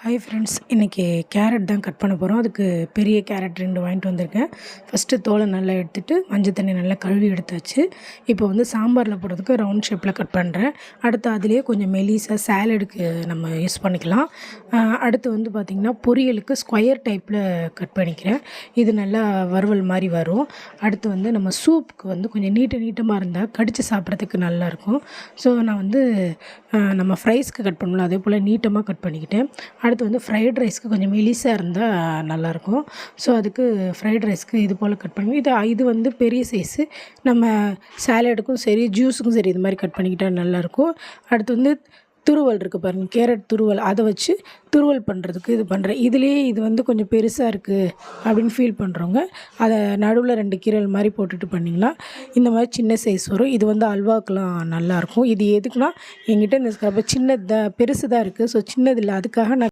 Hi friends, இன்றைக்கி carrot தான் cut பண்ண போகிறோம். அதுக்கு பெரிய கேரட் 2 வாங்கிட்டு வந்திருக்கேன். ஃபஸ்ட்டு தோலை நல்லா எடுத்துகிட்டு மஞ்சள் தண்ணி நல்லா கழுவி எடுத்தாச்சு. இப்போ வந்து சாம்பாரில் போடுறதுக்கு ரவுண்ட் ஷேப்பில் கட் பண்ணுறேன். அடுத்து அதுலேயே கொஞ்சம் மெலிசாக சாலடுக்கு நம்ம யூஸ் பண்ணிக்கலாம். அடுத்து வந்து பார்த்திங்கன்னா பொரியலுக்கு ஸ்கொயர் டைப்பில் கட் பண்ணிக்கிறேன். இது நல்லா வறுவல் மாதிரி வரும். அடுத்து வந்து நம்ம சூப்புக்கு வந்து கொஞ்சம் நீட்டமாக இருந்தால் கடித்து சாப்பிட்றதுக்கு நல்லாயிருக்கும். ஸோ நான் வந்து நம்ம ஃப்ரைஸ்க்கு கட் பண்ணலாம், அதே போல் நீட்டமாக கட் பண்ணிக்கிட்டேன். அடுத்து வந்து ஃப்ரைட் ரைஸ்க்கு கொஞ்சம் மெலிசாக இருந்தால் நல்லாயிருக்கும். ஸோ அதுக்கு ஃப்ரைட் ரைஸ்க்கு இது போல் கட் பண்ணி இது வந்து பெரிய சைஸு. நம்ம சாலடுக்கும் சரி ஜூஸுக்கும் சரி இது மாதிரி கட் பண்ணிக்கிட்டால் நல்லாயிருக்கும். அடுத்து வந்து துருவல் இருக்குது பாருங்கள், கேரட் துருவல், அதை வச்சு துருவல் பண்ணுறதுக்கு இது பண்ணுறேன். இதுலேயே இது வந்து கொஞ்சம் பெருசாக இருக்குது அப்படின்னு ஃபீல் பண்ணுறவங்க அதை நடுவில் 2 கீரல் மாதிரி போட்டுட்டு பண்ணிங்கன்னா இந்த மாதிரி சின்ன சைஸ் வரும். இது வந்து அல்வாக்கெலாம் நல்லாயிருக்கும். இது எதுக்குன்னா என்கிட்ட இந்த பெருசு தான் இருக்குது. ஸோ சின்னது இல்லை, அதுக்காக நான்